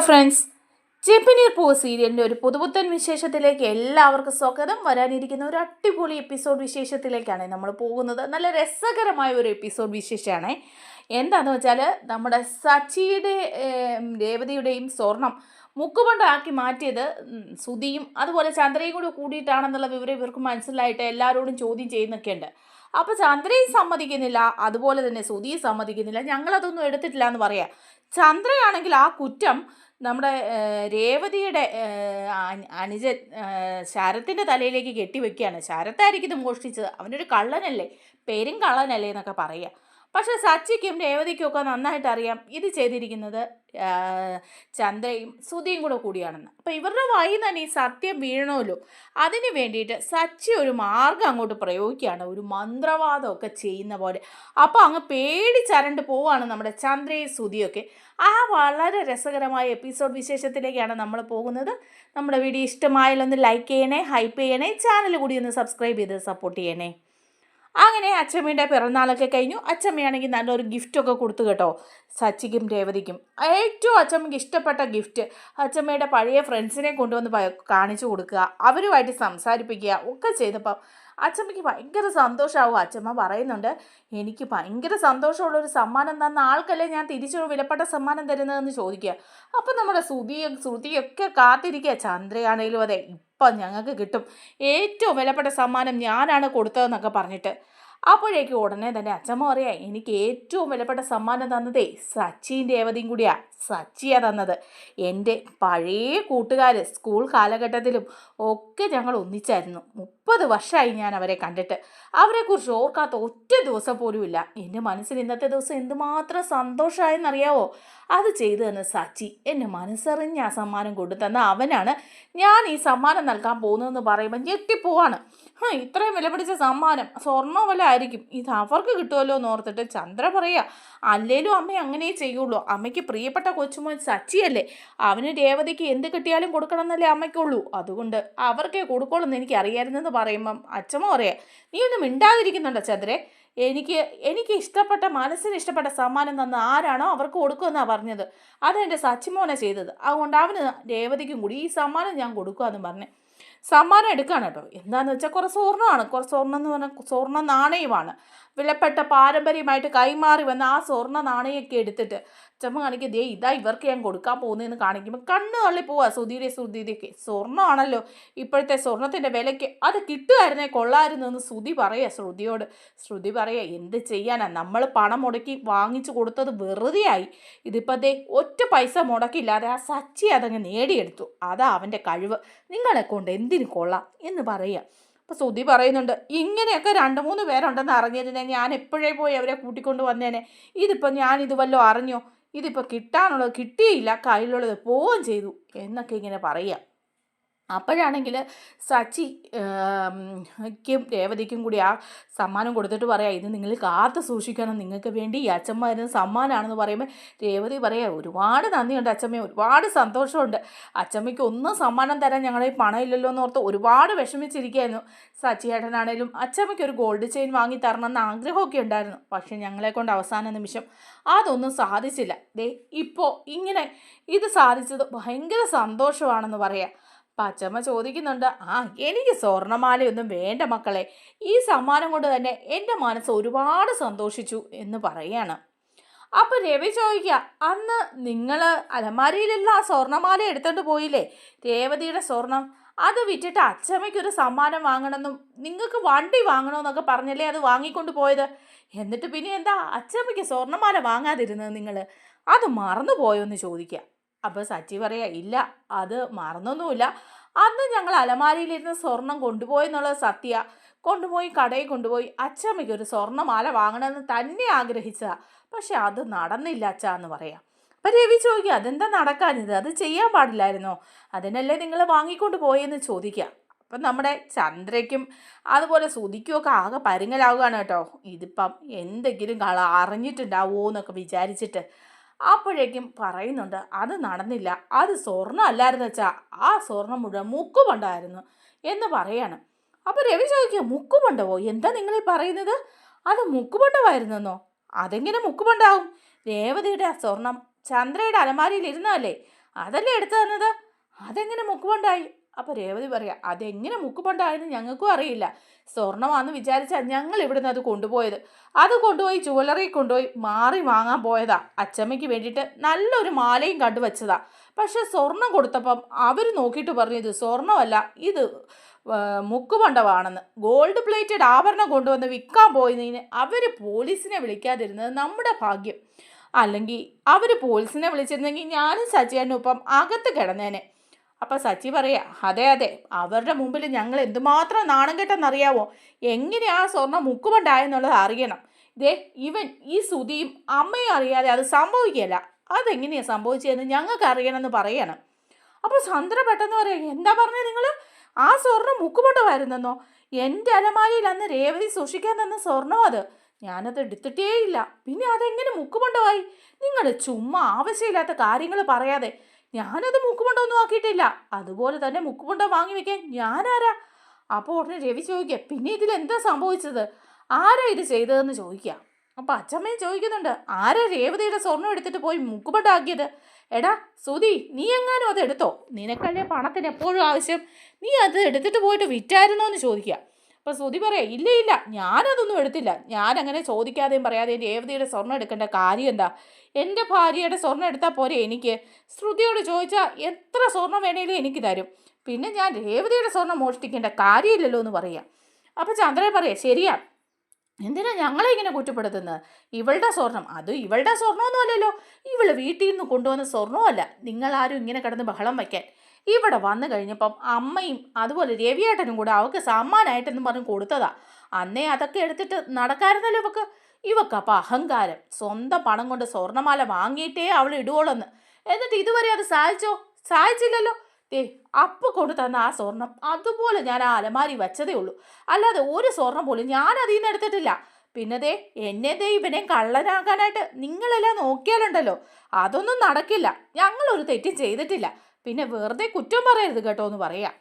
Friends, ചെപ്പിനീർ പൂവ് സീരിയലിൻ്റെ ഒരു പുതുപുത്തൻ വിശേഷത്തിലേക്ക് എല്ലാവർക്കും സ്വാഗതം. വരാനിരിക്കുന്ന ഒരു അടിപൊളി എപ്പിസോഡ് വിശേഷത്തിലേക്കാണ് നമ്മൾ പോകുന്നത്. നല്ല രസകരമായ ഒരു എപ്പിസോഡ് വിശേഷമാണ്. എന്താണെന്ന് വെച്ചാൽ നമ്മുടെ സച്ചിയുടെ രേവതിയുടെയും സ്വർണം മുക്കുപണ്ടാക്കി മാറ്റിയത് സുധിയും അതുപോലെ ചന്ദ്രയും കൂടി കൂടിയിട്ടാണെന്നുള്ള വിവരം ഇവർക്ക് മനസ്സിലായിട്ട് എല്ലാവരോടും ചോദ്യം ചെയ്യുന്നൊക്കെ ഉണ്ട്. അപ്പോൾ ചന്ദ്രയും സമ്മതിക്കുന്നില്ല, അതുപോലെ തന്നെ സുധിയും സമ്മതിക്കുന്നില്ല. ഞങ്ങളതൊന്നും എടുത്തിട്ടില്ല എന്ന് പറയാം. ചന്ദ്രയാണെങ്കിൽ ആ കുറ്റം നമ്മുടെ രേവതിയുടെ അനുജൻ ശരത്തിൻ്റെ തലയിലേക്ക് കെട്ടിവെക്കുകയാണ്. ശരത്തായിരിക്കും ഇത് മോഷ്ടിച്ചത്, അവനൊരു കള്ളനല്ലേ, പേരും കള്ളനല്ലേ എന്നൊക്കെ പറയുക. പക്ഷേ സച്ചിക്കും രേവതിക്കും ഒക്കെ നന്നായിട്ട് അറിയാം ഇത് ചെയ്തിരിക്കുന്നത് ചന്ദ്രയും സുധിയും കൂടിയാണെന്ന്. അപ്പോൾ ഇവരുടെ വായിൽ തന്നെ ഈ സത്യം വീഴണമല്ലോ. അതിന് വേണ്ടിയിട്ട് സച്ചി ഒരു മാർഗം അങ്ങോട്ട് പ്രയോഗിക്കുകയാണ്, ഒരു മന്ത്രവാദമൊക്കെ ചെയ്യുന്ന പോലെ. അപ്പോൾ അങ്ങ് പേടിച്ചരണ്ട് പോവാണ് നമ്മുടെ ചന്ദ്രയും സുധിയൊക്കെ. ആ വളരെ രസകരമായ എപ്പിസോഡ് വിശേഷത്തിലേക്കാണ് നമ്മൾ പോകുന്നത്. നമ്മുടെ വീഡിയോ ഇഷ്ടമായാലൊന്ന് ലൈക്ക് ചെയ്യണേ, ഹൈപ്പ് ചെയ്യണേ, ചാനൽ കൂടി ഒന്ന് സബ്സ്ക്രൈബ് ചെയ്ത് സപ്പോർട്ട് ചെയ്യണേ. അങ്ങനെ അച്ചമ്മയുടെ പിറന്നാളൊക്കെ കഴിഞ്ഞു. അച്ചമ്മയാണെങ്കിൽ നല്ലൊരു ഗിഫ്റ്റൊക്കെ കൊടുത്തു കേട്ടോ സച്ചിക്കും രേവതിക്കും. ഏറ്റവും അച്ചമ്മയ്ക്ക് ഇഷ്ടപ്പെട്ട ഗിഫ്റ്റ് അച്ചമ്മയുടെ പഴയ ഫ്രണ്ട്സിനെ കൊണ്ടുവന്ന് കാണിച്ചു കൊടുക്കുക, അവരുമായിട്ട് സംസാരിപ്പിക്കുക ഒക്കെ ചെയ്തപ്പം അച്ചമ്മയ്ക്ക് ഭയങ്കര സന്തോഷമാവും. അച്ചമ്മ പറയുന്നുണ്ട്, എനിക്ക് ഭയങ്കര സന്തോഷമുള്ളൊരു സമ്മാനം തന്ന ആൾക്കല്ലേ ഞാൻ തിരിച്ചൊരു വിലപ്പെട്ട സമ്മാനം തരുന്നതെന്ന് ചോദിക്കുക. അപ്പം നമ്മുടെ ശ്രുതിയൊക്കെ കാത്തിരിക്കുക. ചന്ദ്രയാണേലും അതെ, ഇപ്പം ഞങ്ങൾക്ക് കിട്ടും, ഏറ്റവും വിലപ്പെട്ട സമ്മാനം ഞാനാണ് കൊടുത്തതെന്നൊക്കെ പറഞ്ഞിട്ട്. അപ്പോഴേക്കും ഉടനെ തന്നെ അച്ചമ്മ പറയാം, എനിക്ക് ഏറ്റവും വിലപ്പെട്ട സമ്മാനം തന്നതേ സച്ചിയും രേവതിയും കൂടിയാണ്. സച്ചിയാണ് തന്നത്. എൻ്റെ പഴയ കൂട്ടുകാർ സ്കൂൾ കാലഘട്ടത്തിലും ഒക്കെ ഞങ്ങൾ ഒന്നിച്ചായിരുന്നു. 30 വർഷമായി ഞാൻ അവരെ കണ്ടിട്ട്. അവരെക്കുറിച്ച് ഓർക്കാത്ത ഒറ്റ ദിവസം പോലും ഇല്ല. എൻ്റെ മനസ്സിൽ ഇന്നത്തെ ദിവസം എന്തുമാത്രം സന്തോഷമായെന്നറിയാവോ? അത് ചെയ്തു തന്നെ സച്ചി. എൻ്റെ മനസ്സറിഞ്ഞ് ആ സമ്മാനം കൊണ്ടു തന്ന അവനാണ് ഞാൻ ഈ സമ്മാനം നൽകാൻ പോകുന്നതെന്ന് പറയുമ്പോൾ ഞെട്ടിപ്പോവാണ്. ഇത്രയും വില പിടിച്ച സമ്മാനം സ്വർണ്ണം വല്ല ആയിരിക്കും, ഇത് അവർക്ക് കിട്ടുമല്ലോ എന്ന് ഓർത്തിട്ട് ചന്ദ്ര പറയുക, അല്ലേലും അമ്മ അങ്ങനെ ചെയ്യുള്ളൂ, അമ്മയ്ക്ക് പ്രിയപ്പെട്ട കൊച്ചുമോൻ സച്ചിയല്ലേ, അവന് രേവതിക്ക് എന്ത് കിട്ടിയാലും കൊടുക്കണം എന്നല്ലേ അമ്മയ്ക്കുള്ളൂ, അതുകൊണ്ട് അവർക്കേ കൊടുക്കുള്ളൂ എന്ന് എനിക്ക് അറിയാമായിരുന്നെന്ന് പറയുമ്പം അച്ഛമ്മ പറയാ, നീ ഒന്നും മിണ്ടാതിരിക്കുന്നുണ്ടോ ചന്ദ്രേ, എനിക്ക് ഇഷ്ടപ്പെട്ട മനസ്സിന് ഇഷ്ടപ്പെട്ട സമ്മാനം തന്ന ആരാണോ അവർക്ക് കൊടുക്കുമെന്നാണ് പറഞ്ഞത്, അതെൻ്റെ സച്ചിമോനെ ചെയ്തത്, അതുകൊണ്ട് അവന് രേവതിക്കും കൂടി ഈ സമ്മാനം ഞാൻ കൊടുക്കുമെന്ന് പറഞ്ഞ് സമ്മാനം എടുക്കുകയാണ് കേട്ടോ. എന്താണെന്ന് വെച്ചാൽ കുറച്ച് സ്വർണ്ണമാണ്, കുറച്ച് സ്വർണ്ണം എന്ന് പറഞ്ഞാൽ സ്വർണ്ണ നാണയമാണ്, വിലപ്പെട്ട പാരമ്പര്യമായിട്ട് കൈമാറി വന്ന ആ സ്വർണ്ണ നാണയമൊക്കെ എടുത്തിട്ട് ചമ്മ കാണിക്കുക, ദേ ഇതാ ഇവർക്ക് ഞാൻ കൊടുക്കാൻ പോകുന്നതെന്ന് കാണിക്കുമ്പോൾ കണ്ണ് തള്ളി പോവാ സുധിയുടെയൊക്കെ. സ്വർണ്ണമാണല്ലോ ഇപ്പോഴത്തെ സ്വർണത്തിൻ്റെ വിലയ്ക്ക്, അത് കിട്ടുമായിരുന്നേ കൊള്ളായിരുന്നു എന്ന് ശ്രുതി പറയുക ശ്രുതിയോട്. ശ്രുതി പറയുക, എന്ത് ചെയ്യാനാ, നമ്മൾ പണം മുടക്കി വാങ്ങിച്ചു കൊടുത്തത് വെറുതെ ആയി, ഇതിപ്പോൾ ദേ ഒറ്റ പൈസ മുടക്കില്ലാതെ ആ സച്ചി അതങ്ങ് നേടിയെടുത്തു, അതാ അവൻ്റെ കഴിവ്, നിങ്ങളെ കൊണ്ട് എന്തിനു കൊള്ളാം എന്ന് പറയുക. അപ്പോൾ ശ്രുതി പറയുന്നുണ്ട്, ഇങ്ങനെയൊക്കെ 2-3 പേരുണ്ടെന്ന് അറിഞ്ഞതിനെ ഞാൻ എപ്പോഴേ പോയി അവരെ കൂട്ടിക്കൊണ്ട് വന്നേനെ, ഇതിപ്പോൾ ഞാനിത് വല്ലതും അറിഞ്ഞോ, ഇതിപ്പോൾ കിട്ടാനുള്ളത് കിട്ടിയില്ല, കയ്യിലുള്ളത് പോവുകയും ചെയ്തു എന്നൊക്കെ ഇങ്ങനെ പറയുക. അപ്പോഴാണെങ്കിൽ സച്ചിക്കും രേവതിക്കും കൂടി ആ സമ്മാനം കൊടുത്തിട്ട് പറയാം, ഇത് നിങ്ങൾ കാത്തു സൂക്ഷിക്കണം, നിങ്ങൾക്ക് വേണ്ടി ഈ അച്ഛമ്മ തരുന്ന സമ്മാനമാണെന്ന് പറയുമ്പോൾ രേവതി പറയാം, ഒരുപാട് നന്ദിയുണ്ട് അച്ഛമ്മ, ഒരുപാട് സന്തോഷമുണ്ട്, അച്ഛമ്മയ്ക്ക് ഒന്നും സമ്മാനം തരാൻ ഞങ്ങളുടെ പണം ഇല്ലല്ലോ എന്നോർത്ത് ഒരുപാട് വിഷമിച്ചിരിക്കുകയായിരുന്നു. സച്ചിയേട്ടനാണേലും അച്ഛമ്മയ്ക്ക് ഒരു ഗോൾഡ് ചെയിൻ വാങ്ങി തരണമെന്ന് ആഗ്രഹമൊക്കെ ഉണ്ടായിരുന്നു, പക്ഷെ ഞങ്ങളെ കൊണ്ട് അവസാന നിമിഷം അതൊന്നും സാധിച്ചില്ല. ദേ ഇപ്പോൾ ഇങ്ങനെ ഇത് സാധിച്ചത് ഭയങ്കര സന്തോഷമാണെന്ന് പറയാം. അച്ചമ്മ ചോദിക്കുന്നുണ്ട്, എനിക്ക് സ്വർണ്ണമാലയൊന്നും വേണ്ട മക്കളെ, ഈ സമ്മാനം കൊണ്ട് തന്നെ എൻ്റെ മനസ്സ് ഒരുപാട് സന്തോഷിച്ചു എന്ന് പറയാണ്. അപ്പോൾ രവി ചോദിക്കുക, അന്ന് നിങ്ങൾ അലമാരിയിലുള്ള ആ സ്വർണ്ണമാല എടുത്തോണ്ട് പോയില്ലേ, രേവതിയുടെ സ്വർണം, അത് വിറ്റിട്ട് അച്ചമ്മയ്ക്കൊരു സമ്മാനം വാങ്ങണമെന്നും നിങ്ങൾക്ക് വണ്ടി വാങ്ങണമെന്നൊക്കെ പറഞ്ഞല്ലേ അത് വാങ്ങിക്കൊണ്ട് പോയത്, എന്നിട്ട് പിന്നെ എന്താ അച്ചമ്മയ്ക്ക് സ്വർണ്ണമാല വാങ്ങാതിരുന്നത്, നിങ്ങൾ അത് മറന്നു പോയോ എന്ന് ചോദിക്കുക. അപ്പോൾ സച്ചി പറയാ, ഇല്ല അത് മറന്നൊന്നുമില്ല, അന്ന് ഞങ്ങൾ അലമാരിയിലിരുന്ന് സ്വർണം കൊണ്ടുപോയെന്നുള്ളത് സത്യ, കടയിൽ കൊണ്ടുപോയി അച്ചമ്മയ്ക്ക് ഒരു സ്വർണ്ണമാല വാങ്ങണമെന്ന് തന്നെ ആഗ്രഹിച്ചതാ, പക്ഷെ അത് നടന്നില്ല അച്ഛാ എന്ന് പറയാം. അപ്പം രവി ചോദിക്കുക, അതെന്താ നടക്കാനിത്, അത് ചെയ്യാൻ പാടില്ലായിരുന്നോ, അതിനല്ലേ നിങ്ങൾ വാങ്ങിക്കൊണ്ട് പോയെന്ന് ചോദിക്കുക. അപ്പം നമ്മുടെ ചന്ദ്രയ്ക്കും അതുപോലെ ശ്രുതിക്കും ഒക്കെ ആകെ പരുങ്ങലാവുകയാണ് കേട്ടോ, ഇതിപ്പം എന്തെങ്കിലും അറിഞ്ഞിട്ടുണ്ടാവുമോ എന്നൊക്കെ വിചാരിച്ചിട്ട്. അപ്പോഴേക്കും പറയുന്നുണ്ട്, അത് നടന്നില്ല, അത് സ്വർണ്ണം അല്ലായിരുന്നു വെച്ചാൽ ആ സ്വർണം മുഴുവൻ മുക്കുപണ്ടായിരുന്നു എന്ന് പറയാണ്. അപ്പോൾ രവി ചോദിക്കുക, മുക്കുപണ്ടവോ, എന്താ നിങ്ങളീ പറയുന്നത്, അത് മുക്കുപണ്ടമായിരുന്നെന്നോ, അതെങ്ങനെ മുക്കുപണ്ടാവും, രേവതിയുടെ സ്വർണം ചന്ദ്രയുടെ അലമാരിയിൽ ഇരുന്നതല്ലേ, അതല്ലേ എടുത്തു തന്നത്, അതെങ്ങനെ മുക്കുപണ്ടായി? അപ്പോൾ രേവതി പറയാം, അതെങ്ങനെ മുക്കുപണ്ടായെന്ന് ഞങ്ങൾക്കും അറിയില്ല. സ്വർണ്ണമാണെന്ന് വിചാരിച്ചാൽ ഞങ്ങൾ ഇവിടുന്ന് അത് കൊണ്ടുപോയത്. അത് കൊണ്ടുപോയി ജ്വല്ലറി കൊണ്ടുപോയി മാറി വാങ്ങാൻ പോയതാ. അച്ചമ്മയ്ക്ക് വേണ്ടിയിട്ട് നല്ലൊരു മാലയും കണ്ടുവച്ചതാ. പക്ഷെ സ്വർണം കൊടുത്തപ്പം അവർ നോക്കിയിട്ട് പറഞ്ഞു ഇത് സ്വർണ്ണമല്ല, ഇത് മുക്കുപണ്ടമാണെന്ന്. ഗോൾഡ് പ്ലേറ്റഡ് ആഭരണം കൊണ്ടുവന്ന് വിൽക്കാൻ പോയതിന് അവർ പോലീസിനെ വിളിക്കാതിരുന്നത് നമ്മുടെ ഭാഗ്യം. അല്ലെങ്കിൽ അവർ പോലീസിനെ വിളിച്ചിരുന്നെങ്കിൽ ഞാനും സച്ചിയേട്ടനും ഇപ്പം അകത്ത് കിടന്നേനെ. അപ്പം സച്ചി പറയാ, അതെ അതെ, അവരുടെ മുമ്പിൽ ഞങ്ങൾ എന്തുമാത്രം നാണം കെട്ടെന്നറിയാവോ. എങ്ങനെയാ സ്വർണ്ണം മുക്കുപണ്ടായെന്നുള്ളത് അറിയണം. ഇതേ ഇവൻ ഈ സുധിയും അമ്മയും അറിയാതെ അത് സംഭവിക്കുകയല്ല. അതെങ്ങനെയാണ് സംഭവിച്ചതെന്ന് ഞങ്ങൾക്ക് അറിയണമെന്ന് പറയണം. അപ്പോൾ ചന്ദ്ര പെട്ടെന്ന് പറയാം, എന്താ പറഞ്ഞത് നിങ്ങൾ? ആ സ്വർണം മുക്കുപണ്ടമായിരുന്നെന്നോ? എൻ്റെ അലമാരിയിൽ അന്ന് രേവതി സൂക്ഷിക്കാൻ തന്ന സ്വർണം അത്. ഞാനത് എടുത്തിട്ടേയില്ല. പിന്നെ അതെങ്ങനെ മുക്കുപണ്ടമായി? നിങ്ങൾ ചുമ്മാ ആവശ്യമില്ലാത്ത കാര്യങ്ങൾ പറയാതെ. ഞാനത് മുക്കുപണ്ടമൊന്നും ആക്കിയിട്ടില്ല. അതുപോലെ തന്നെ മുക്കുപണ്ടം വാങ്ങി വെക്കാൻ ഞാനാരാ? അപ്പോൾ ഉടനെ രവി ചോദിക്കുക, പിന്നെ ഇതിലെന്താ സംഭവിച്ചത്? ആരാ ഇത് ചെയ്തതെന്ന് ചോദിക്കുക. അപ്പം അച്ചമ്മയും ചോദിക്കുന്നുണ്ട്, ആരാ രേവതിയുടെ സ്വർണം എടുത്തിട്ട് പോയി മുക്കുപണ്ടാക്കിയത്? എടാ സുധി, നീ എങ്ങാനും അത് എടുത്തോ? നിനക്കല്ലേ പണത്തിന് എപ്പോഴും ആവശ്യം. നീ അത് എടുത്തിട്ട് പോയിട്ട് വിറ്റായിരുന്നോ എന്ന് ചോദിക്കുക. അപ്പം സുധി പറയാം, ഇല്ല ഇല്ല, ഞാനതൊന്നും എടുത്തില്ല. ഞാനങ്ങനെ ചോദിക്കാതെയും പറയാതെയും രേവതിയുടെ സ്വർണ്ണം എടുക്കേണ്ട കാര്യം എന്താ? എൻ്റെ ഭാര്യയുടെ സ്വർണ്ണം എടുത്താൽ പോരെ എനിക്ക്? ശ്രുതിയോട് ചോദിച്ചാൽ എത്ര സ്വർണ്ണം വേണേലും എനിക്ക് തരും. പിന്നെ ഞാൻ രേവതിയുടെ സ്വർണ്ണം മോഷ്ടിക്കേണ്ട കാര്യമില്ലല്ലോ എന്ന് പറയാം. അപ്പം ചന്ദ്രൻ പറയാം, ശരിയാ, എന്തിനാ ഞങ്ങളെ ഇങ്ങനെ കുറ്റപ്പെടുത്തുന്നത്? ഇവളുടെ സ്വർണം, അത് ഇവളുടെ സ്വർണ്ണമൊന്നും അല്ലല്ലോ. ഇവള് വീട്ടിൽ നിന്ന് കൊണ്ടുവന്ന സ്വർണ്ണമല്ല. നിങ്ങളാരും ഇങ്ങനെ കിടന്ന് ബഹളം വയ്ക്കാൻ. ഇവിടെ വന്നു കഴിഞ്ഞപ്പം അമ്മയും അതുപോലെ രവിയേട്ടനും കൂടെ അവൾക്ക് സമ്മാനമായിട്ടെന്ന് പറഞ്ഞ് കൊടുത്തതാ. അന്നേ അതൊക്കെ എടുത്തിട്ട് നടക്കാറുണ്ടല്ലോ ഇവക്ക്. ഇവക്കപ്പം അഹങ്കാരം. സ്വന്തം പണം കൊണ്ട് സ്വർണ്ണമാല വാങ്ങിയിട്ടേ അവൾ ഇടുവോളെന്ന്. എന്നിട്ട് ഇതുവരെ അത് സാധിച്ചില്ലല്ലോ. ദേ അപ്പ കൊണ്ട് തന്ന ആ സ്വർണം അതുപോലെ ഞാൻ ആ അലമാരി വച്ചതേ ഉള്ളൂ. അല്ലാതെ ഒരു സ്വർണം പോലും ഞാൻ അതിൽ നിന്ന് എടുത്തിട്ടില്ല. പിന്നെ ദേ എന്നെ ദേ ഇവനെ കള്ളനാക്കാനായിട്ട് നിങ്ങളെല്ലാം നോക്കിയാലുണ്ടല്ലോ, അതൊന്നും നടക്കില്ല. ഞങ്ങളൊരു തെറ്റും ചെയ്തിട്ടില്ല. പിന്നെ വെറുതെ കുറ്റം പറയരുത് കേട്ടോ എന്ന് പറയാം.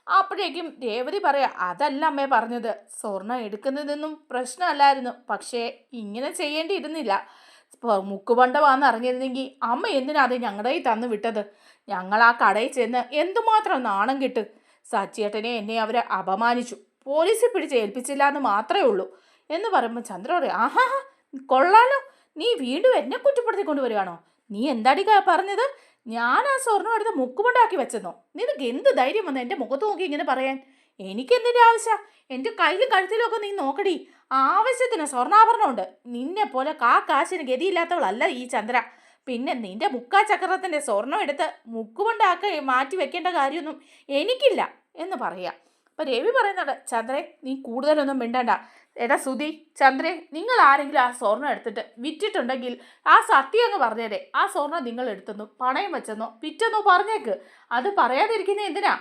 അപ്പോഴേക്കും രേവതി പറയാം, അതല്ല അമ്മേ പറഞ്ഞത്. സ്വർണം എടുക്കുന്നതൊന്നും പ്രശ്നമല്ലായിരുന്നു. പക്ഷേ ഇങ്ങനെ ചെയ്യേണ്ടിയിരുന്നില്ല. മുക്കുപണ്ടമാണെന്ന് അറിഞ്ഞിരുന്നെങ്കിൽ അമ്മ എന്തിനാ അത് ഞങ്ങളുടെ കയ്യിൽ തന്നു വിട്ടത്? ഞങ്ങൾ ആ കടയിൽ ചെന്ന് എന്തുമാത്രം നാണം കിട്ട്. സച്ചിയേട്ടനെ എന്നെ അവരെ അപമാനിച്ചു. പോലീസിൽ പിടിച്ച് ഏൽപ്പിച്ചില്ല എന്ന് മാത്രമേ ഉള്ളൂ എന്ന് പറയുമ്പോൾ ചന്ദ്ര പറയാം, ആഹാ കൊള്ളാലോ, നീ വീണ്ടും എന്നെ കുറ്റപ്പെടുത്തിക്കൊണ്ട് വരികയാണോ? നീ എന്താടി പറഞ്ഞത്? ഞാൻ ആ സ്വർണ്ണം എടുത്ത് മുക്കുപണ്ടാക്കി വെച്ചെന്നോ? നിനക്ക് എന്ത് ധൈര്യം വന്ന് എൻ്റെ മുഖത്ത് നോക്കി ഇങ്ങനെ പറയാൻ? എനിക്കെന്തിൻ്റെ ആവശ്യം? എൻ്റെ കയ്യിലും കഴുത്തിലൊക്കെ നീ നോക്കടി. ആവശ്യത്തിന് സ്വർണ്ണാഭരണമുണ്ട്. നിന്നെ പോലെ കാശിന് ഗതിയില്ലാത്തവളല്ല ഈ ചന്ദ്ര. പിന്നെ നിന്റെ മുക്കാചക്രത്തിൻ്റെ സ്വർണം എടുത്ത് മുക്കുകൊണ്ടാക്കി മാറ്റി വെക്കേണ്ട കാര്യമൊന്നും എനിക്കില്ല എന്ന് പറയാം. അപ്പം രവി പറയുന്നുണ്ട്, ചന്ദ്രേ നീ കൂടുതലൊന്നും മിണ്ടണ്ട. എടാ സുധി, ചന്ദ്രേ, നിങ്ങൾ ആരെങ്കിലും ആ സ്വർണം എടുത്തിട്ട് വിറ്റിട്ടുണ്ടെങ്കിൽ ആ സത്യം അങ്ങ് പറഞ്ഞേരെ. ആ സ്വർണം നിങ്ങൾ എടുത്തെന്നോ പണയം വെച്ചെന്നോ വിറ്റെന്നോ പറഞ്ഞേക്ക്. അത് പറയാതിരിക്കുന്നത് എന്തിനാ?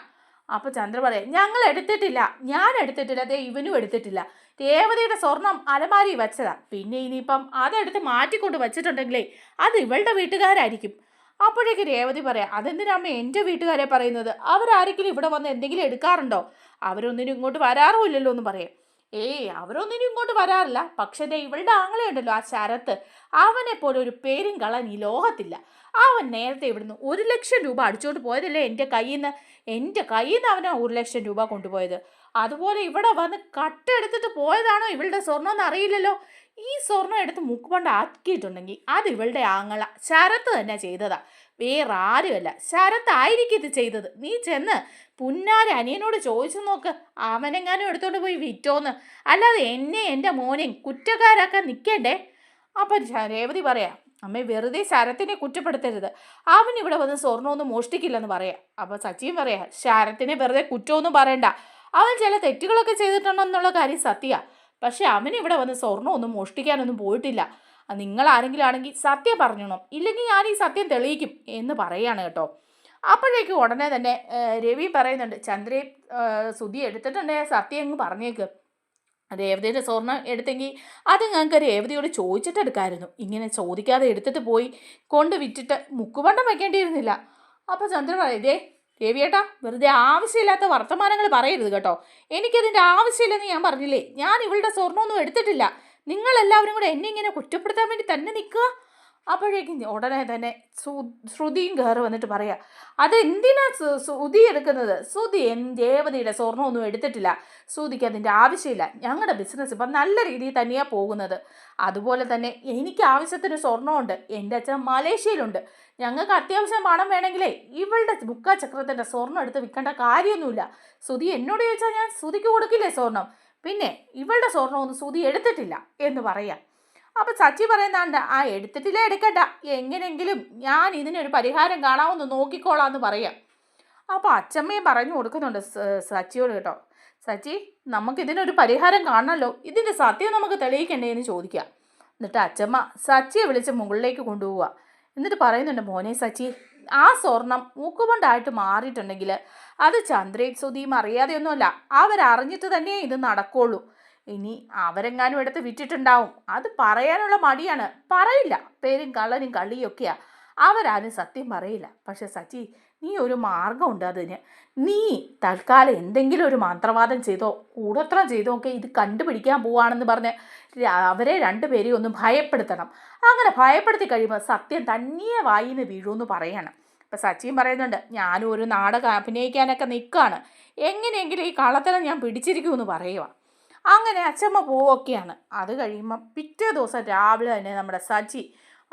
അപ്പോൾ ചന്ദ്ര പറയാം, ഞങ്ങൾ എടുത്തിട്ടില്ല, ഞാൻ എടുത്തിട്ടില്ല, അതേ ഇവനും എടുത്തിട്ടില്ല. രേവതിയുടെ സ്വർണം അലമാരി വെച്ചതാ. പിന്നെ ഇനിയിപ്പം അതെടുത്ത് മാറ്റിക്കൊണ്ട് വെച്ചിട്ടുണ്ടെങ്കിലേ അത് ഇവളുടെ വീട്ടുകാരായിരിക്കും. അപ്പോഴേക്ക് രേവതി പറയാം, അതെന്തിനാമ്മ എൻ്റെ വീട്ടുകാരെ പറയുന്നത്? അവരാരെങ്കിലും ഇവിടെ വന്ന് എന്തെങ്കിലും എടുക്കാറുണ്ടോ? അവരൊന്നിനും ഇങ്ങോട്ട് വരാറുമില്ലല്ലോ എന്ന് പറയാം. അവരൊന്നിനും ഇങ്ങോട്ട് വരാറില്ല. പക്ഷേ ഇവളുടെ ആങ്ങളയുണ്ടല്ലോ ആ ശരത്ത്, അവനെ പോലെ ഒരു പേരും കളൻ ഈ ലോകത്തില്ല. അവൻ നേരത്തെ ഇവിടുന്ന് 1,00,000 രൂപ അടിച്ചുകൊണ്ട് പോയതല്ലേ എൻ്റെ കയ്യിൽ നിന്ന് അവനാ 1,00,000 രൂപ കൊണ്ടുപോയത്. അതുപോലെ ഇവിടെ വന്ന് കട്ടെടുത്തിട്ട് പോയതാണോ ഇവളുടെ സ്വർണ്ണം എന്ന് അറിയില്ലല്ലോ. ഈ സ്വർണ്ണം എടുത്ത് മുക്കുപണ്ട് ആക്കിയിട്ടുണ്ടെങ്കിൽ അത് ഇവളുടെ ആങ്ങള ശരത്ത് തന്നെ ചെയ്തതാ, വേറെ ആരുമല്ല. ശരത്തായിരിക്കും ഇത് ചെയ്തത്. നീ ചെന്ന് പുന്നാര അനിയനോട് ചോദിച്ചു നോക്ക്, അവനെങ്ങാനും എടുത്തോണ്ട് പോയി വിറ്റോന്ന്. അല്ലാതെ എന്നെ എൻ്റെ മോനെയും കുറ്റക്കാരാക്കാൻ നിൽക്കണ്ടേ. അപ്പം രേവതി പറയാം, അമ്മേ വെറുതെ ശരത്തിനെ കുറ്റപ്പെടുത്തരുത്. അവൻ ഇവിടെ വന്ന് സ്വർണ്ണമൊന്നും മോഷ്ടിക്കില്ലെന്ന് പറയാം. അപ്പോൾ സച്ചിയും പറയാം, ശരത്തിനെ വെറുതെ കുറ്റമൊന്നും പറയണ്ട. അവൻ ചില തെറ്റുകളൊക്കെ ചെയ്തിട്ടുണ്ടെന്നുള്ള കാര്യം സത്യമാണ്. പക്ഷെ അവനിവിടെ വന്ന് സ്വർണ്ണമൊന്നും മോഷ്ടിക്കാനൊന്നും പോയിട്ടില്ല. നിങ്ങൾ ആരെങ്കിലും ആണെങ്കിൽ സത്യം പറഞ്ഞോണം, ഇല്ലെങ്കിൽ ഞാൻ ഈ സത്യം തെളിയിക്കും എന്ന് പറയാണ് കേട്ടോ. അപ്പോഴേക്കും ഉടനെ തന്നെ രവി പറയുന്നുണ്ട്, ചന്ദ്രയും സുധി എടുത്തിട്ടുണ്ടെങ്കിൽ സത്യം അങ്ങ് പറഞ്ഞേക്ക്. രേവതിയുടെ സ്വർണ്ണം എടുത്തെങ്കിൽ അത് ഞങ്ങൾക്ക് രേവതിയോട് ചോദിച്ചിട്ട് എടുക്കാമായിരുന്നു. ഇങ്ങനെ ചോദിക്കാതെ എടുത്തിട്ട് പോയി കൊണ്ട് വിറ്റിട്ട് മുക്കുപണ്ടം വയ്ക്കേണ്ടിയിരുന്നില്ല. അപ്പോൾ ചന്ദ്ര പറയതേ, രവിയേട്ടാ വെറുതെ ആവശ്യമില്ലാത്ത വർത്തമാനങ്ങൾ പറയരുത് കേട്ടോ. എനിക്കതിൻ്റെ ആവശ്യമില്ലെന്ന് ഞാൻ പറഞ്ഞില്ലേ. ഞാൻ ഇവളുടെ സ്വർണ്ണമൊന്നും എടുത്തിട്ടില്ല. നിങ്ങളെല്ലാവരും കൂടെ എന്നെ ഇങ്ങനെ കുറ്റപ്പെടുത്താൻ വേണ്ടി തന്നെ നിൽക്കുക. അപ്പോഴേക്കും ഉടനെ തന്നെ ശ്രുതിയും കയറി വന്നിട്ട് പറയാ, അതെന്തിനാ ശ്രുതി എടുക്കുന്നത്? ശ്രുതി രേവതിയുടെ സ്വർണ്ണമൊന്നും എടുത്തിട്ടില്ല, ശ്രുതിക്ക് അതിൻ്റെ ആവശ്യമില്ല. ഞങ്ങളുടെ ബിസിനസ് ഇപ്പം നല്ല രീതിയിൽ തന്നെയാണ് പോകുന്നത്. അതുപോലെ തന്നെ എനിക്ക് ആവശ്യത്തിന് സ്വർണ്ണമുണ്ട്, എൻ്റെ അച്ഛൻ മലേഷ്യയിലുണ്ട്. ഞങ്ങൾക്ക് അത്യാവശ്യം പണം വേണമെങ്കിലേ ഇവളുടെ മുക്കാചക്രത്തിൻ്റെ സ്വർണ്ണം എടുത്ത് വിൽക്കേണ്ട കാര്യമൊന്നുമില്ല. ശ്രുതി എന്നോട് ചോദിച്ചാൽ ഞാൻ ശ്രുതിക്ക് കൊടുക്കില്ലേ സ്വർണം? പിന്നെ ഇവളുടെ സ്വർണ്ണമൊന്നും ശ്രുതി എടുത്തിട്ടില്ല എന്ന് പറയാം. അപ്പം സച്ചി പറയുന്നുണ്ട്, ആ എടുത്തിട്ടില്ല എടുക്കണ്ട, എങ്ങനെയെങ്കിലും ഞാൻ ഇതിനൊരു പരിഹാരം കാണാമെന്ന് നോക്കിക്കോളാന്ന് പറയാം. അപ്പോൾ അച്ചമ്മയും പറഞ്ഞു കൊടുക്കുന്നുണ്ട് സച്ചിയോട് കേട്ടോ, സച്ചി നമുക്കിതിനൊരു പരിഹാരം കാണണമല്ലോ, ഇതിൻ്റെ സത്യം നമുക്ക് തെളിയിക്കണ്ടേ എന്ന് ചോദിക്കാം. എന്നിട്ട് അച്ചമ്മ സച്ചിയെ വിളിച്ച് മുകളിലേക്ക് കൊണ്ടുപോവുക. എന്നിട്ട് പറയുന്നുണ്ട്, മോനെ സച്ചി, ആ സ്വർണം മൂക്കുകൊണ്ടായിട്ട് മാറിയിട്ടുണ്ടെങ്കിൽ അത് ചന്ദ്രയും ശ്രുതിയും അറിയാതെയൊന്നുമല്ല, അവരറിഞ്ഞിട്ട് തന്നെയേ ഇത് നടക്കുള്ളൂ. ഇനി അവരെങ്ങാനും എടുത്ത് വിറ്റിട്ടുണ്ടാവും, അത് പറയാനുള്ള മടിയാണ്, പറയില്ല. പേരും കള്ളനും കളിയൊക്കെയാ, അവരാരും സത്യം പറയില്ല. പക്ഷെ സച്ചി, നീ ഒരു മാർഗമുണ്ട് അതിന്. നീ തൽക്കാലം എന്തെങ്കിലും ഒരു മന്ത്രവാദം ചെയ്തോ കൂടോത്രം ചെയ്തോ ഒക്കെ ഇത് കണ്ടുപിടിക്കാൻ പോവാണെന്ന് പറഞ്ഞ് അവരെ രണ്ടുപേരെയും ഒന്ന് ഭയപ്പെടുത്തണം. അങ്ങനെ ഭയപ്പെടുത്തി കഴിയുമ്പോൾ സത്യം തന്നെയേ വായിന്ന് വീഴുമെന്ന് പറയണം. ഇപ്പം സച്ചിയും പറയുന്നുണ്ട്, ഞാനും ഒരു നാടകം അഭിനയിക്കാനൊക്കെ നിൽക്കുകയാണ്, എങ്ങനെയെങ്കിലും ഈ കള്ളത്തരം ഞാൻ പിടിച്ചിരിക്കുമെന്ന് പറയുക. അങ്ങനെ അച്ചമ്മ പോവുകയൊക്കെയാണ്. അത് കഴിയുമ്പം പിറ്റേ ദിവസം രാവിലെ തന്നെ നമ്മുടെ സച്ചി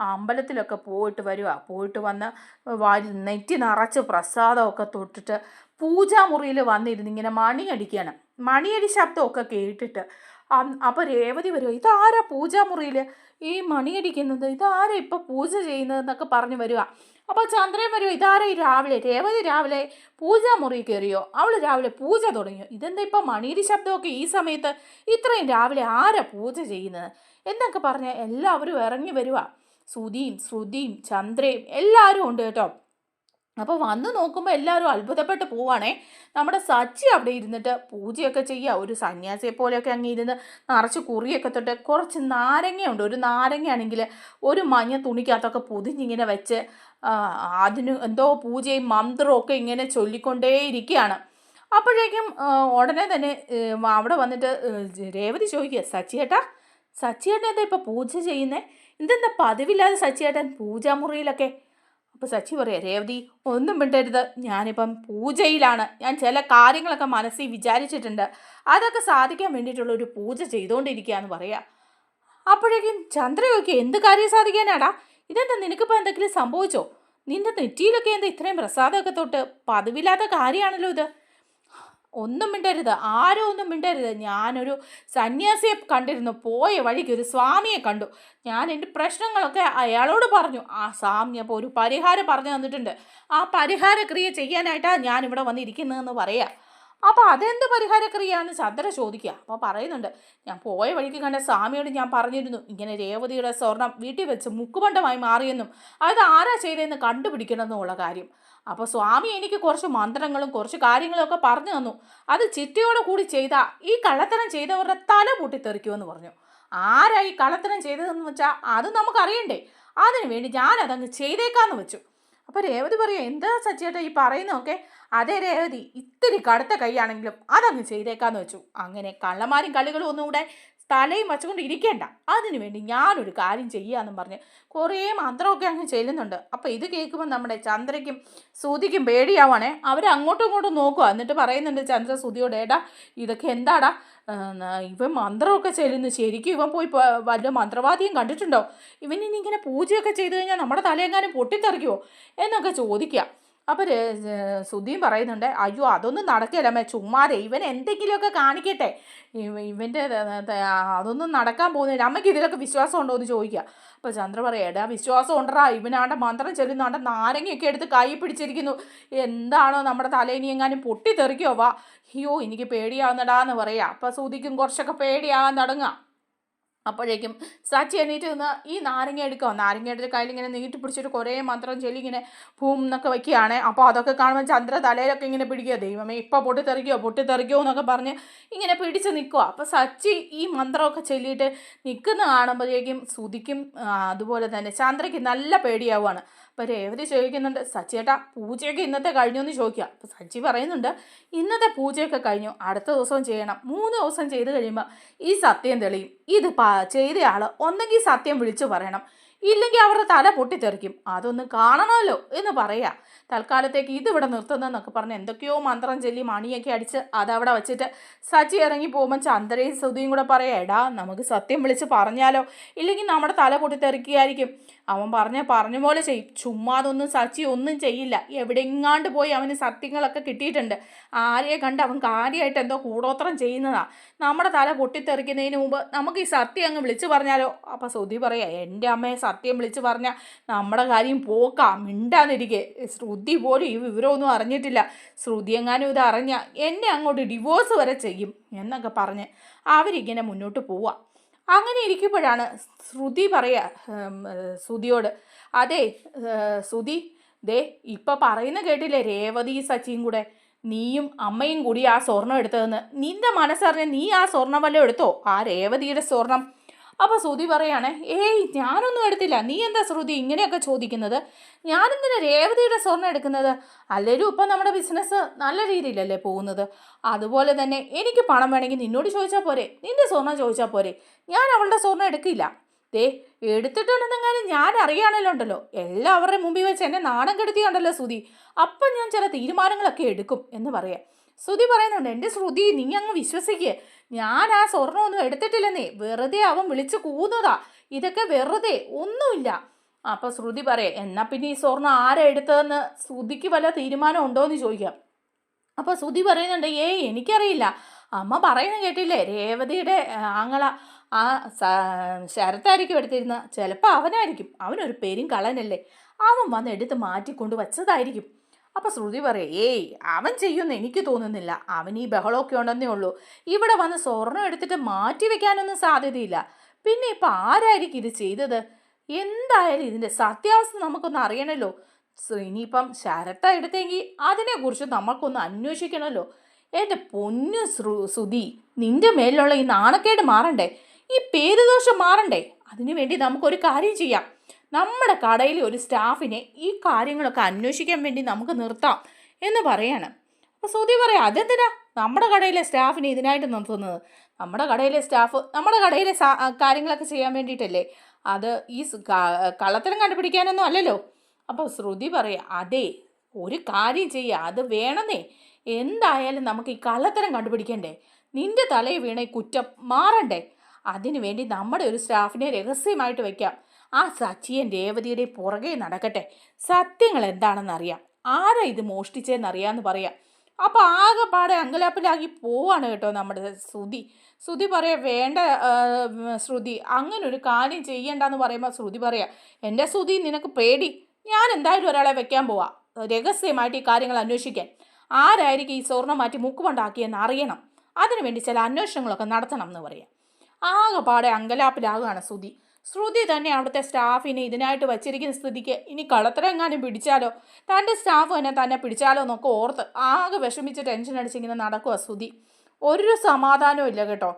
അമ്പലത്തിലൊക്കെ പോയിട്ട് വരിക. പോയിട്ട് വന്ന് നെറ്റി നിറച്ച് പ്രസാദമൊക്കെ തൊട്ടിട്ട് പൂജാമുറിയിൽ വന്നിരുന്ന് ഇങ്ങനെ മണിയടിക്കുകയാണ്. മണിയടി ശബ്ദമൊക്കെ കേട്ടിട്ട് അപ്പോൾ രേവതി വരുമോ, ഇതാരാ പൂജാമുറിയിൽ ഈ മണിയടിക്കുന്നത്, ഇതാരാ ഇപ്പം പൂജ ചെയ്യുന്നതെന്നൊക്കെ പറഞ്ഞു വരിക. അപ്പോൾ ചന്ദ്രൻ വരുമോ, ഇതാരാ ഈ രാവിലെ, രേവതി രാവിലെ പൂജാമുറി കയറിയോ, അവൾ രാവിലെ പൂജ തുടങ്ങിയോ, ഇതെന്താ ഇപ്പം മണിയടി ശബ്ദമൊക്കെ ഈ സമയത്ത്, ഇത്രയും രാവിലെ ആരാ പൂജ ചെയ്യുന്നത് എന്നൊക്കെ പറഞ്ഞ് എല്ലാവരും ഇറങ്ങി വരിക. സുധിയും ശ്രുതിയും ചന്ദ്രയും എല്ലാവരും ഉണ്ട് കേട്ടോ. അപ്പോൾ വന്ന് നോക്കുമ്പോൾ എല്ലാവരും അത്ഭുതപ്പെട്ട് പോവാണേ. നമ്മുടെ സച്ചി അവിടെ ഇരുന്നിട്ട് പൂജയൊക്കെ ചെയ്യുക, ഒരു സന്യാസിയെ പോലെയൊക്കെ അങ്ങ് ഇരുന്ന് നിറച്ച് കുറിയൊക്കെ തൊട്ട് കുറച്ച് നാരങ്ങയുണ്ട്, ഒരു നാരങ്ങയാണെങ്കിൽ ഒരു മഞ്ഞ തുണിക്കകത്തൊക്കെ പൊതിഞ്ഞിങ്ങനെ വെച്ച് അതിന് എന്തോ പൂജയും മന്ത്രവും ഒക്കെ ഇങ്ങനെ ചൊല്ലിക്കൊണ്ടേയിരിക്കുകയാണ്. അപ്പോഴേക്കും ഉടനെ തന്നെ അവിടെ വന്നിട്ട് രേവതി ചോദിക്കുക, സച്ചിയേട്ടൻ എന്താ ഇപ്പോൾ പൂജ ചെയ്യുന്നേ, എന്തെന്താ പതിവില്ലാതെ സച്ചിയേട്ടൻ പൂജാമുറിയിലൊക്കെ? അപ്പോൾ സച്ചി പറയാം, രേവതി ഒന്നും മിണ്ടരുത്, ഞാനിപ്പം പൂജയിലാണ്, ഞാൻ ചില കാര്യങ്ങളൊക്കെ മനസ്സിൽ വിചാരിച്ചിട്ടുണ്ട്, അതൊക്കെ സാധിക്കാൻ വേണ്ടിയിട്ടുള്ള ഒരു പൂജ ചെയ്തുകൊണ്ടിരിക്കുകയെന്ന് പറയാം. അപ്പോഴേക്കും ചന്ദ്രയൊക്കെ എന്ത് കാര്യം സാധിക്കാനാടാ, ഇതെന്താ നിനക്കിപ്പോൾ എന്തെങ്കിലും സംഭവിച്ചോ, നിന്റെ നെറ്റിയിലൊക്കെ എന്താ ഇത്രയും പ്രസാദമൊക്കെ തൊട്ട്, പതിവില്ലാത്ത കാര്യമാണല്ലോ ഇത്. ഒന്നും മിണ്ടരുത്, ആരും ഒന്നും മിണ്ടരുത്, ഞാനൊരു സന്യാസിയെ കണ്ടിരുന്നു, പോയ വഴിക്ക് ഒരു സ്വാമിയെ കണ്ടു, ഞാൻ എൻ്റെ പ്രശ്നങ്ങളൊക്കെ അയാളോട് പറഞ്ഞു, ആ സ്വാമി അപ്പോൾ ഒരു പരിഹാരം പറഞ്ഞു തന്നിട്ടുണ്ട്, ആ പരിഹാരക്രിയ ചെയ്യാനായിട്ടാണ് ഞാനിവിടെ വന്നിരിക്കുന്നതെന്ന് പറയാം. അപ്പോൾ അതെന്ത് പരിഹാരക്രിയയാണെന്ന് ചന്ദ്ര ചോദിക്കുക. അപ്പോൾ പറയുന്നുണ്ട്, ഞാൻ പോയ വഴിക്ക് കണ്ട സ്വാമിയോട് ഞാൻ പറഞ്ഞിരുന്നു, ഇങ്ങനെ രേവതിയുടെ സ്വർണം വീട്ടിൽ വെച്ച് മുക്കുപണ്ടമായി മാറിയെന്നും അത് ആരാ ചെയ്തതെന്ന് കണ്ടുപിടിക്കണം എന്നുള്ള കാര്യം. അപ്പോൾ സ്വാമി എനിക്ക് കുറച്ച് മന്ത്രങ്ങളും കുറച്ച് കാര്യങ്ങളും ഒക്കെ പറഞ്ഞു തന്നു, അത് ചിട്ടയോടെ കൂടി ചെയ്താൽ ഈ കള്ളത്തരം ചെയ്തവരുടെ തല പൊട്ടിത്തെറിക്കുമെന്ന് പറഞ്ഞു. ആരാ ഈ കള്ളത്തരം ചെയ്തതെന്ന് വെച്ചാൽ അത് നമുക്കറിയണ്ടേ, അതിനു വേണ്ടി ഞാനതങ്ങ് ചെയ്തേക്കാന്ന് വെച്ചു. അപ്പോൾ രേവതി പറയുക, എന്താ സച്ചിയേട്ടാ ഈ പറയുന്നതൊക്കെ? അതേ രേവതി, ഇത്തിരി കടുത്ത കൈയാണെങ്കിലും അതങ്ങ് ചെയ്തേക്കാന്ന് വെച്ചു. അങ്ങനെ കള്ളന്മാരും കളികളും ഒന്നും കൂടെ തലയും വച്ചുകൊണ്ട് ഇരിക്കേണ്ട, അതിനു വേണ്ടി ഞാനൊരു കാര്യം ചെയ്യാമെന്നും പറഞ്ഞ് കുറേ മന്ത്രമൊക്കെ അങ്ങ് ചെല്ലുന്നുണ്ട്. അപ്പോൾ ഇത് കേൾക്കുമ്പോൾ നമ്മുടെ ചന്ദ്രയ്ക്കും ശ്രുതിക്കും പേടിയാവാണേ. അവർ അങ്ങോട്ടും ഇങ്ങോട്ടും നോക്കുക. എന്നിട്ട് പറയുന്നുണ്ട് ചന്ദ്ര ശ്രുതിയോട്, ഏടാ ഇതൊക്കെ എന്താടാ, ഇവൻ മന്ത്രമൊക്കെ ചെല്ലുന്നു, ശരിക്കും ഇവൻ പോയി വല്ല മന്ത്രവാദിയും കണ്ടിട്ടുണ്ടോ, ഇവനിനി ഇങ്ങനെ പൂജയൊക്കെ ചെയ്ത് കഴിഞ്ഞാൽ നമ്മുടെ തലയെങ്ങാനും പൊട്ടിത്തെറിക്കുമോ എന്നൊക്കെ ചോദിക്കുക. അപ്പോൾ ശ്രുതിയും പറയുന്നുണ്ട്, അയ്യോ അതൊന്നും നടക്കില്ല ചുമ്മാതെ, ഇവൻ എന്തെങ്കിലുമൊക്കെ കാണിക്കട്ടെ, ഇവൻ്റെ അതൊന്നും നടക്കാൻ പോകുന്നില്ല, അമ്മയ്ക്ക് ഇതിലൊക്കെ വിശ്വാസം ഉണ്ടോ എന്ന് ചോദിക്കുക. അപ്പോൾ ചന്ദ്ര പറയാം, എടാ വിശ്വാസം ഉണ്ടറാ, ഇവനാണ്ട മന്ത്രം ചെല്ലുന്നാണ്ട നാരങ്ങയൊക്കെ എടുത്ത് കൈ പിടിച്ചിരിക്കുന്നു, എന്താണോ നമ്മുടെ തലേനി എങ്ങാനും പൊട്ടിത്തെറിക്കോ വാ, അയ്യോ എനിക്ക് പേടിയാവുന്നടാന്ന് പറയാം. അപ്പോൾ ശ്രുതിക്കും കുറച്ചൊക്കെ പേടിയാകാൻ തുടങ്ങുക. അപ്പോഴേക്കും സച്ചി എണീറ്റ് നിന്ന് ഈ നാരങ്ങ എടുക്കുക, നാരങ്ങ എടുത്ത് കയ്യിലിങ്ങനെ നീട്ടി പിടിച്ചിട്ട് കുറേ മന്ത്രം ചൊല്ലി ഇങ്ങനെ ഭൂം എന്നൊക്കെ വയ്ക്കുകയാണ്. അപ്പോൾ അതൊക്കെ കാണുമ്പോൾ ചന്ദ്ര തലയിലൊക്കെ ഇങ്ങനെ പിടിക്കുക, ദൈവമേ ഇപ്പോൾ പൊട്ടിത്തെറിക്കോ എന്നൊക്കെ പറഞ്ഞ് ഇങ്ങനെ പിടിച്ച് നിൽക്കുക. അപ്പോൾ സച്ചി ഈ മന്ത്രമൊക്കെ ചൊല്ലിയിട്ട് നിൽക്കുന്ന കാണുമ്പോഴേക്കും ശ്രുതിക്കും അതുപോലെ തന്നെ ചന്ദ്രയ്ക്ക് നല്ല പേടിയാവുകയാണ്. അപ്പോൾ രേവതി ചോദിക്കുന്നുണ്ട്, സച്ചിയേട്ടാ പൂജയൊക്കെ ഇന്നത്തെ കഴിഞ്ഞു എന്ന് ചോദിക്കുക. അപ്പോൾ സച്ചി പറയുന്നുണ്ട്, ഇന്നത്തെ പൂജയൊക്കെ കഴിഞ്ഞു, അടുത്ത ദിവസവും ചെയ്യണം, 3 ദിവസം ചെയ്ത് കഴിയുമ്പോൾ ഈ സത്യം തെളിയും. ഇത് ചെയ്തയാൾ ഒന്നെങ്കിൽ സത്യം വിളിച്ചു പറയണം, ഇല്ലെങ്കിൽ അവരുടെ തല പൊട്ടിത്തെറിക്കും, അതൊന്ന് കാണണമല്ലോ എന്ന് പറയാ. തൽക്കാലത്തേക്ക് ഇതിവിടെ നിർത്തുന്നതെന്നൊക്കെ പറഞ്ഞ് എന്തൊക്കെയോ മന്ത്രം ചൊല്ലി മണിയൊക്കെ അടിച്ച് അതവിടെ വെച്ചിട്ട് സച്ചി ഇറങ്ങി പോകുമ്പോൾ ചന്ദ്രയും ശ്രുതിയും കൂടെ പറയാം, എടാ നമുക്ക് സത്യം വിളിച്ച് പറഞ്ഞാലോ, ഇല്ലെങ്കിൽ നമ്മുടെ തല പൊട്ടിത്തെറിക്കുകയായിരിക്കും. അവൻ പറഞ്ഞ പോലെ ചെയ്യും. ചുമ്മാതൊന്നും സച്ചി ഒന്നും ചെയ്യില്ല. എവിടെങ്ങാണ്ട് പോയി അവന് സത്യങ്ങളൊക്കെ കിട്ടിയിട്ടുണ്ട്. ആരെയെ കണ്ട് അവൻ കാര്യമായിട്ട് എന്തോ കൂടോത്രം ചെയ്യുന്നതാ. നമ്മുടെ തല പൊട്ടിത്തെറിക്കുന്നതിന് മുമ്പ് നമുക്ക് ഈ സത്യം അങ്ങ് വിളിച്ചു പറഞ്ഞാലോ. അപ്പം ശ്രുതി പറയാ, എൻ്റെ അമ്മയെ സത്യം വിളിച്ച് പറഞ്ഞാൽ നമ്മുടെ കാര്യം പോക്കാം, മിണ്ടാതിരിക്കെ. ശ്രുതി പോലും ഈ വിവരമൊന്നും അറിഞ്ഞിട്ടില്ല. ശ്രുതി എങ്ങാനും ഇത് അറിഞ്ഞാൽ എന്നെ അങ്ങോട്ട് ഡിവോഴ്സ് വരെ ചെയ്യും എന്നൊക്കെ പറഞ്ഞ് അവരിങ്ങനെ മുന്നോട്ട് പോവാം. അങ്ങനെ ഇരിക്കുമ്പോഴാണ് ശ്രുതി പറയാ ശ്രുതിയോട്, അതെ ശ്രുതി, ദേ ഇപ്പം പറയുന്ന കേട്ടില്ലേ, രേവതി സച്ചിയും കൂടെ നീയും അമ്മയും കൂടി ആ സ്വർണം എടുത്തതെന്ന്. നിന്റെ മനസ്സറിഞ്ഞ് നീ ആ സ്വർണം വല്ലതും എടുത്തോ, ആ രേവതിയുടെ സ്വർണം? അപ്പോൾ ശ്രുതി പറയാണ്, ഏയ് ഞാനൊന്നും എടുത്തില്ല. നീ എന്താ ശ്രുതി ഇങ്ങനെയൊക്കെ ചോദിക്കുന്നത്? ഞാനെന്തിനാ രേവതിയുടെ സ്വർണം എടുക്കുന്നത്? അല്ലേലും ഇപ്പം നമ്മുടെ ബിസിനസ് നല്ല രീതിയിലല്ലേ പോകുന്നത്. അതുപോലെ തന്നെ എനിക്ക് പണം വേണമെങ്കിൽ നിന്നോട് ചോദിച്ചാൽ പോരെ, നിന്റെ സ്വർണം ചോദിച്ചാൽ പോരെ. ഞാൻ അവളുടെ സ്വർണം എടുക്കില്ല. ദേ എടുത്തിട്ടുണ്ടെന്നെങ്ങാനും ഞാൻ അറിയാണല്ലോ ഉണ്ടല്ലോ, എല്ലാവരുടെ മുമ്പിൽ വെച്ച് എന്നെ നാണം കെടുത്തിയുണ്ടല്ലോ ശ്രുതി, അപ്പം ഞാൻ ചില തീരുമാനങ്ങളൊക്കെ എടുക്കും എന്ന് പറയാം. ശ്രുതി പറയുന്നുണ്ട്, എൻ്റെ ശ്രുതി നീ അങ്ങ് വിശ്വസിക്കുക, ഞാൻ ആ സ്വർണ്ണമൊന്നും എടുത്തിട്ടില്ലെന്നേ, വെറുതെ അവൻ വിളിച്ച് കൂന്നതാ, ഇതൊക്കെ വെറുതെ ഒന്നുമില്ല. അപ്പം ശ്രുതി പറയാം, എന്നാൽ പിന്നെ ഈ സ്വർണ്ണം ആരാ എടുത്തതെന്ന് ശ്രുതിക്ക് വല്ല തീരുമാനം ഉണ്ടോ എന്ന് ചോദിക്കാം. അപ്പോൾ ശ്രുതി പറയുന്നുണ്ട്, ഏയ് എനിക്കറിയില്ല. അമ്മ പറയുന്നത് കേട്ടില്ലേ, രേവതിയുടെ ആങ്ങള ആ ശരത്തായിരിക്കും എടുത്തിരുന്ന, ചിലപ്പോൾ അവനായിരിക്കും, അവനൊരു പേരും കളനല്ലേ, അവൻ വന്ന് എടുത്ത് മാറ്റിക്കൊണ്ട് വച്ചതായിരിക്കും. അപ്പം ശ്രുതി പറയും, ഏയ് അവൻ ചെയ്യുമെന്ന് എനിക്ക് തോന്നുന്നില്ല, അവൻ ഈ ബഹളമൊക്കെ ഉണ്ടെന്നേ ഉള്ളൂ, ഇവിടെ വന്ന് സ്വർണം എടുത്തിട്ട് മാറ്റി വെക്കാനൊന്നും സാധ്യതയില്ല. പിന്നെ ഇപ്പം ആരായിരിക്കും ഇത് ചെയ്തത്? എന്തായാലും ഇതിൻ്റെ സത്യാവസ്ഥ നമുക്കൊന്ന് അറിയണമല്ലോ. ഇനിയിപ്പം ശരത്ത എടുത്തെങ്കിൽ അതിനെക്കുറിച്ച് നമുക്കൊന്ന് അന്വേഷിക്കണമല്ലോ. എൻ്റെ പൊന്നു ശ്രുതി, നിന്റെ മേലിലുള്ള ഈ നാണക്കേട് മാറണ്ടേ, ഈ പേരുദോഷം മാറണ്ടേ? അതിനു വേണ്ടി നമുക്കൊരു കാര്യം ചെയ്യാം. നമ്മുടെ കടയിൽ ഒരു സ്റ്റാഫിനെ ഈ കാര്യങ്ങളൊക്കെ അന്വേഷിക്കാൻ വേണ്ടി നമുക്ക് നിർത്താം എന്ന് പറയാണ്. അപ്പോൾ ശ്രുതി പറയാം, അതെന്തിനാ നമ്മുടെ കടയിലെ സ്റ്റാഫിനെ ഇതിനായിട്ട് നിർത്തുന്നത്? നമ്മുടെ കടയിലെ സ്റ്റാഫ് നമ്മുടെ കടയിലെ കാര്യങ്ങളൊക്കെ ചെയ്യാൻ വേണ്ടിയിട്ടല്ലേ, അത് ഈ കള്ളത്തരം കണ്ടുപിടിക്കാനൊന്നും അല്ലല്ലോ. അപ്പോൾ ശ്രുതി പറയാം, അതെ ഒരു കാര്യം ചെയ്യുക, അത് വേണമെന്നേ, എന്തായാലും നമുക്ക് ഈ കള്ളത്തരം കണ്ടുപിടിക്കണ്ടേ, നിന്റെ തലയിൽ വീണ ഈ കുറ്റം മാറണ്ടേ. അതിനു വേണ്ടി നമ്മുടെ ഒരു സ്റ്റാഫിനെ രഹസ്യമായിട്ട് വയ്ക്കാം. ആ സച്ചിയും രേവതിയുടെ പുറകെ നടക്കട്ടെ, സത്യങ്ങൾ എന്താണെന്നറിയാം, ആരാ ഇത് മോഷ്ടിച്ചതെന്നറിയാമെന്ന് പറയാം. അപ്പോൾ ആകെപ്പാടെ അങ്കലാപ്പിലാക്കി പോവാണ് കേട്ടോ നമ്മുടെ ശ്രുതി പറയാം, വേണ്ട ശ്രുതി, അങ്ങനൊരു കാര്യം ചെയ്യണ്ടെന്ന് പറയുമ്പോൾ ശ്രുതി പറയാം, എൻ്റെ ശ്രുതി നിനക്ക് പേടി, ഞാൻ എന്തായാലും ഒരാളെ വെക്കാൻ പോവാം രഹസ്യമായിട്ട് ഈ കാര്യങ്ങൾ അന്വേഷിക്കാൻ. ആരായിരിക്കും ഈ സ്വർണം മാറ്റി മുക്കുകൊണ്ടാക്കിയെന്ന് അറിയണം, അതിനുവേണ്ടി ചില അന്വേഷണങ്ങളൊക്കെ നടത്തണം എന്ന് പറയാം. ആകെപ്പാടെ അങ്കലാപ്പിലാകുകയാണ് ശ്രുതി തന്നെ അവിടുത്തെ സ്റ്റാഫിനെ ഇതിനായിട്ട് വച്ചിരിക്കുന്ന സ്ഥിതിക്ക് ഇനി കള്ളത്തരം എങ്ങാനും പിടിച്ചാലോ, തൻ്റെ സ്റ്റാഫ് തന്നെ പിടിച്ചാലോ എന്നൊക്കെ ഓർത്ത് ആകെ വിഷമിച്ച് ടെൻഷൻ അടിച്ചിങ്ങനെ നടക്കുക ശ്രുതി. ഒരു സമാധാനവും ഇല്ല കേട്ടോ.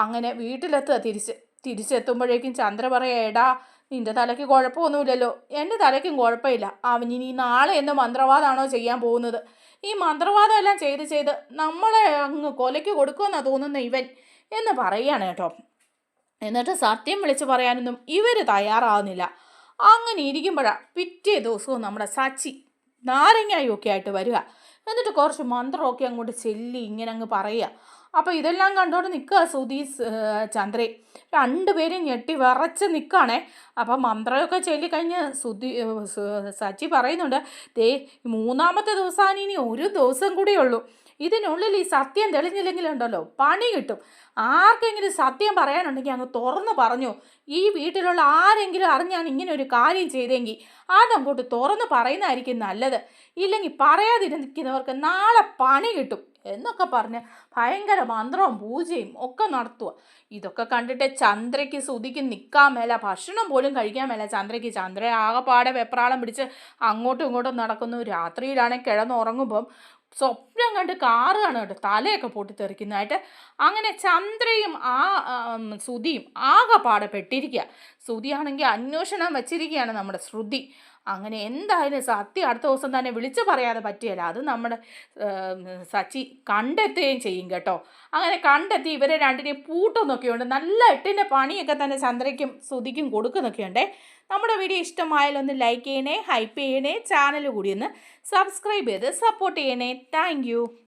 അങ്ങനെ വീട്ടിലെത്തുക. തിരിച്ചെത്തുമ്പോഴേക്കും ചന്ദ്ര പറയാ, എടാ നിൻ്റെ തലയ്ക്ക് കുഴപ്പമൊന്നുമില്ലല്ലോ. എൻ്റെ തലയ്ക്കും കുഴപ്പമില്ല. അവനിനി നാളെ എന്ന് മന്ത്രവാദമാണോ ചെയ്യാൻ പോകുന്നത്? ഈ മന്ത്രവാദം എല്ലാം ചെയ്ത് നമ്മളെ അങ്ങ് കൊലയ്ക്ക് കൊടുക്കുമെന്നാണ് തോന്നുന്ന ഇവൻ എന്ന് പറയുകയാണ് കേട്ടോ. എന്നിട്ട് സത്യം വിളിച്ച് പറയാനൊന്നും ഇവർ തയ്യാറാവുന്നില്ല. അങ്ങനെ ഇരിക്കുമ്പോഴാണ് പിറ്റേ ദിവസവും നമ്മുടെ സച്ചി നാരങ്ങയൊക്കെ ആയിട്ട് വരിക. എന്നിട്ട് കുറച്ച് മന്ത്രമൊക്കെ അങ്ങോട്ട് ചെല്ലി ഇങ്ങനെ അങ്ങ് പറയുക. അപ്പോൾ ഇതെല്ലാം കണ്ടുകൊണ്ട് നിൽക്കുക ശ്രുതി ചന്ദ്രയും രണ്ടുപേരും ഞെട്ടി വിറച്ച് നിൽക്കുകയാണേ. അപ്പം മന്ത്രമൊക്കെ ചൊല്ലിക്കഴിഞ്ഞ് സച്ചി പറയുന്നുണ്ട്, ദേ മൂന്നാമത്തെ ദിവസമാണ്, ഇനി ഒരു ദിവസം കൂടിയേ ഉള്ളൂ, ഇതിനുള്ളിൽ ഈ സത്യം തെളിഞ്ഞില്ലെങ്കിലുണ്ടല്ലോ പണി കിട്ടും. ആർക്കെങ്കിലും സത്യം പറയാനുണ്ടെങ്കിൽ അങ്ങ് തുറന്ന് പറഞ്ഞു. ഈ വീട്ടിലുള്ള ആരെങ്കിലും അറിഞ്ഞാണ് ഇങ്ങനെ ഒരു കാര്യം ചെയ്തെങ്കിൽ അതങ്ങോട്ട് തുറന്ന് പറയുന്നതായിരിക്കും നല്ലത്. ഇല്ലെങ്കിൽ പറയാതിരിക്കുന്നവർക്ക് നാളെ പണി കിട്ടും എന്നൊക്കെ പറഞ്ഞ് ഭയങ്കര മന്ത്രവും പൂജയും ഒക്കെ നടത്തുക. ഇതൊക്കെ കണ്ടിട്ട് ചന്ദ്രയ്ക്ക് ശ്രുതിക്ക് നിൽക്കാൻ മേല, ഭക്ഷണം പോലും കഴിക്കാൻ മേല ചന്ദ്ര ആകെപ്പാടെ വെപ്രാളം പിടിച്ച് അങ്ങോട്ടും ഇങ്ങോട്ടും നടക്കുന്നു. രാത്രിയിലാണെങ്കിൽ കിടന്നുറങ്ങുമ്പം സ്വപ്നം കണ്ട് കാറുകയാണ് കേട്ടോ, തലയൊക്കെ പൊട്ടിത്തെറിക്കുന്നതായിട്ട്. അങ്ങനെ ചന്ദ്രയും ശ്രുതിയും ആകെപ്പാടെ പെട്ടിരിക്കുക. ശ്രുതിയാണെങ്കിൽ അന്വേഷണം വെച്ചിരിക്കുകയാണ് നമ്മുടെ ശ്രുതി. അങ്ങനെ എന്തായാലും സത്യം അടുത്ത ദിവസം തന്നെ വിളിച്ചു പറയാതെ പറ്റിയല്ല, അത് നമ്മുടെ സച്ചി കണ്ടെത്തുകയും ചെയ്യും കേട്ടോ. അങ്ങനെ കണ്ടെത്തി ഇവരെ രണ്ടിനെയും പൂട്ടുന്നൊക്കെയുണ്ട്. നല്ല എട്ടിൻ്റെ പണിയൊക്കെ തന്നെ ചന്ദ്രയ്ക്കും ശ്രുതിക്കും കൊടുക്കുന്നൊക്കെയുണ്ടേ. നമ്മുടെ വീഡിയോ ഇഷ്ടമായാലൊന്ന് ലൈക്ക് ചെയ്യണേ, ഹൈപ്പ് ചെയ്യണേ, ചാനൽ കൂടി ഒന്ന് സബ്സ്ക്രൈബ് ചെയ്ത് സപ്പോർട്ട് ചെയ്യണേ. താങ്ക്